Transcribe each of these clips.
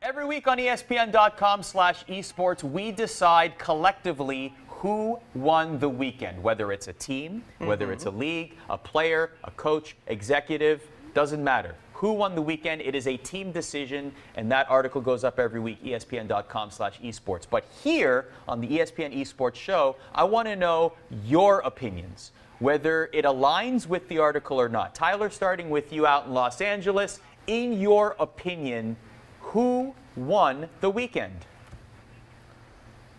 Every week on ESPN.com/esports, we decide collectively who won the weekend, whether it's a team, whether it's a league, a player, a coach, executive, doesn't matter. Who won the weekend? It is a team decision, and that article goes up every week, ESPN.com/esports. But here on the ESPN Esports show, I want to know your opinions, whether it aligns with the article or not. Tyler, starting with you out in Los Angeles, in your opinion, who won the weekend?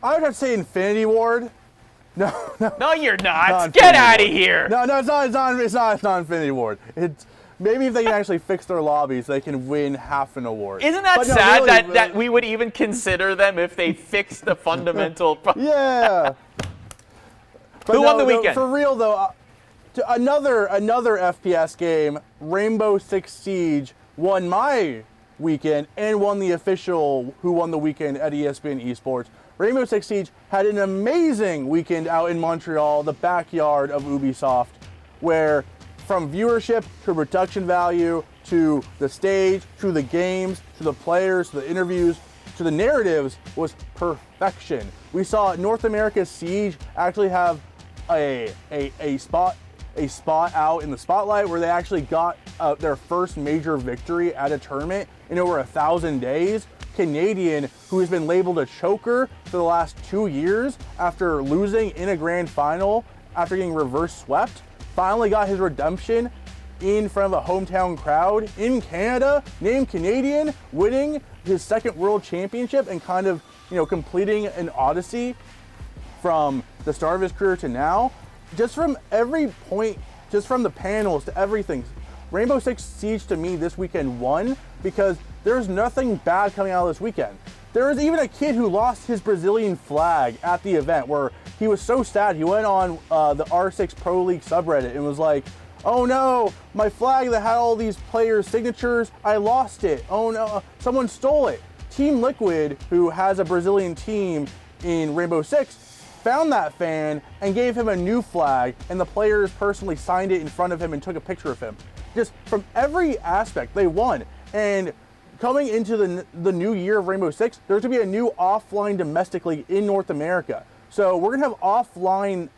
I would have to say Infinity Ward. No, you're not. Get out of here. No, it's not Infinity Ward. It's maybe if they can actually fix their lobbies, they can win half an award. Isn't that sad that we would even consider them if they fixed the fundamental problem? Yeah. Who won the weekend? For real though, another FPS game, Rainbow Six Siege won my weekend and won the official Who Won the Weekend at ESPN Esports. Rainbow Six Siege had an amazing weekend out in Montreal, the backyard of Ubisoft, where from viewership to production value to the stage, to the games, to the players, to the interviews, to the narratives was perfection. We saw North America's Siege actually have a spot out in the spotlight where they actually got their first major victory at a tournament in over 1,000 days. Canadian, who has been labeled a choker for the last 2 years after losing in a grand final after getting reverse swept, finally got his redemption in front of a hometown crowd in Canada, named Canadian, winning his second world championship and kind of, completing an odyssey from the start of his career to now. Just from every point, just from the panels to everything, Rainbow Six Siege to me this weekend won because there's nothing bad coming out of this weekend. There was even a kid who lost his Brazilian flag at the event where he was so sad he went on the R6 Pro League subreddit and was like, oh no, my flag that had all these players' signatures, I lost it. Oh no, someone stole it. Team Liquid, who has a Brazilian team in Rainbow Six, found that fan and gave him a new flag, and the players personally signed it in front of him and took a picture of him. Just from every aspect, they won. And coming into the new year of Rainbow Six, there's going to be a new offline domestic league in North America. So we're going to have an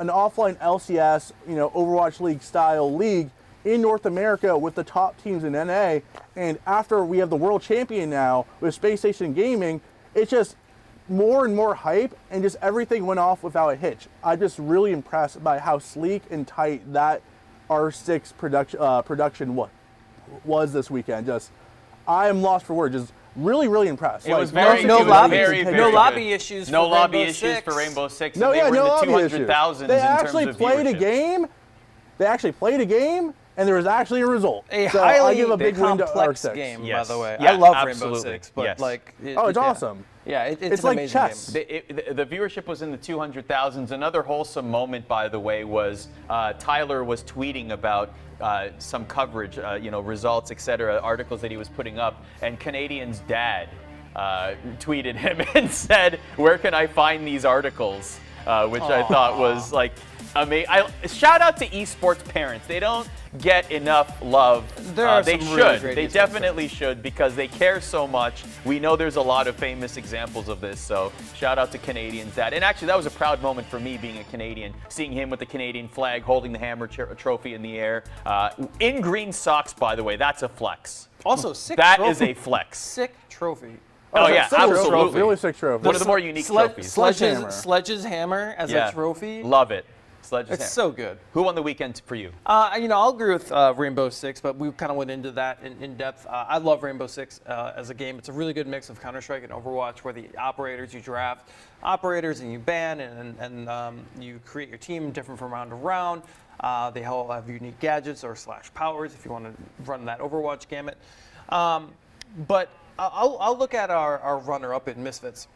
offline LCS, Overwatch League style league in North America with the top teams in NA. And after we have the world champion now with Space Station Gaming, it's just more and more hype, and just everything went off without a hitch. I'm just really impressed by how sleek and tight that R6 production was this weekend. I am lost for words. Just really, really impressed. It was very no lobby issues. No lobby issues for Rainbow Six. No, they were no in the 200,000s. They in actually terms of played a viewership. game. They actually played a game, and there was actually a result. A so highly I'll give a big win to complex R6. game, Yes. by the way. Yeah, I love absolutely. Rainbow Six, but Yes. It's awesome. Yeah, it's an like amazing chess. game. The viewership was in the 200,000s. Another wholesome moment, by the way, was Tyler was tweeting about some coverage, results, etc., articles that he was putting up, and Canadian's dad tweeted him and said, "Where can I find these articles?" Which I thought was like amazing. Shout out to esports parents. They don't get enough love. They should. They definitely should because they care so much. We know there's a lot of famous examples of this. So shout out to Canadian's dad. And actually, that was a proud moment for me being a Canadian, seeing him with the Canadian flag, holding the Hammer trophy in the air, in green socks. By the way, that's a flex. Also, sick That trophy. is a flex. Sick trophy. Oh yeah, sick trophy. absolutely. Really sick trophy. One of the more unique trophies. Sledge's hammer as a trophy. Love it. Sledge's It's hammer. so good. Who won the weekend for you? I'll agree with Rainbow Six, but we kind of went into that in depth. I love Rainbow Six as a game. It's a really good mix of Counter-Strike and Overwatch, where the operators, you draft operators and you ban and you create your team different from round to round. They all have unique gadgets or / powers if you want to run that Overwatch gamut. But I'll look at our runner-up in Misfits.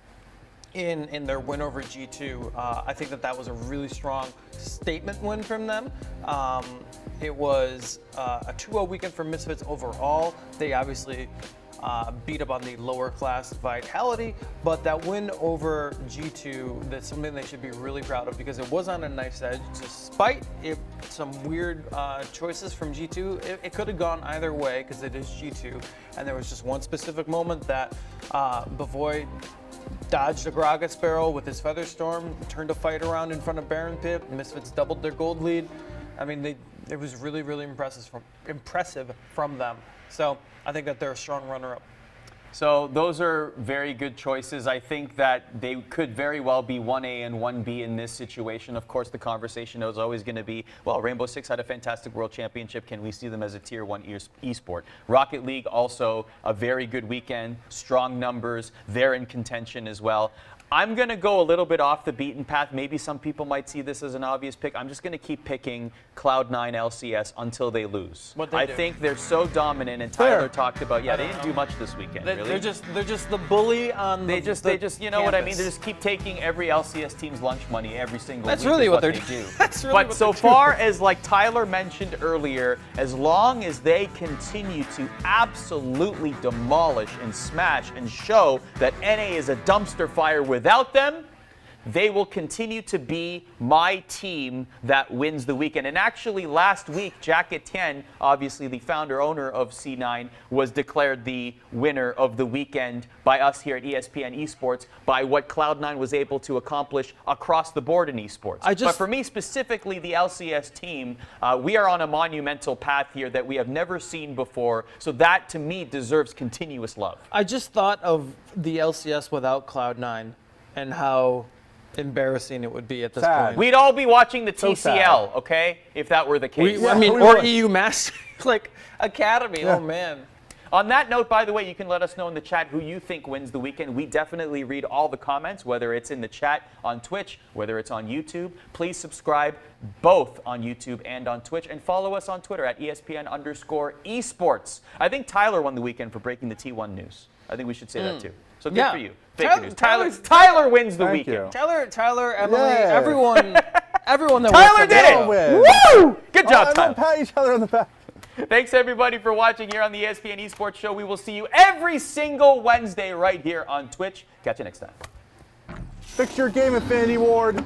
In their win over G2, I think that was a really strong statement win from them. It was a 2-0 weekend for Misfits overall. They obviously beat up on the lower class Vitality, but that win over G2, that's something they should be really proud of because it was on a knife's edge, despite it some weird choices from G2. It could have gone either way because it is G2, and there was just one specific moment that Bavoy dodged a Gragas barrel with his Featherstorm, turned a fight around in front of Baron Pit. Misfits doubled their gold lead. I mean, it was really, really impressive from them. So I think that they're a strong runner-up. So those are very good choices. I think that they could very well be 1A and 1B in this situation. Of course, the conversation is always going to be, well, Rainbow Six had a fantastic World Championship. Can we see them as a Tier 1 esport? Rocket League also a very good weekend, strong numbers. They're in contention as well. I'm going to go a little bit off the beaten path. Maybe some people might see this as an obvious pick. I'm just going to keep picking Cloud9 LCS until they lose. I think they're so dominant, and Tyler talked about, they didn't do much this weekend, really. They're just the bully on they just you know what I mean? They just keep taking every LCS team's lunch money every single week. That's really what they do. But so far as, like Tyler mentioned earlier, as long as they continue to absolutely demolish and smash and show that NA is a dumpster fire without them, they will continue to be my team that wins the weekend. And actually, last week, Jack Etienne, obviously the founder, owner of C9, was declared the winner of the weekend by us here at ESPN Esports by what Cloud9 was able to accomplish across the board in esports. But for me, specifically the LCS team, we are on a monumental path here that we have never seen before. So that, to me, deserves continuous love. I just thought of the LCS without Cloud9 and how embarrassing it would be at this point. We'd all be watching the TCL, okay, if that were the case. Or EU Master Academy. Yeah. Oh, man. On that note, by the way, you can let us know in the chat who you think wins the weekend. We definitely read all the comments, whether it's in the chat on Twitch, whether it's on YouTube. Please subscribe both on YouTube and on Twitch, and follow us on Twitter at ESPN_esports. I think Tyler won the weekend for breaking the T1 news. I think we should say that too. So good for you. Fake news. Tyler wins the weekend. Tyler, Emily, everyone that Tyler did it! Woo! Good job, Tyler. Don't pat each other on the back. Thanks, everybody, for watching here on the ESPN Esports Show. We will see you every single Wednesday right here on Twitch. Catch you next time. Fix your game, Infinity Ward.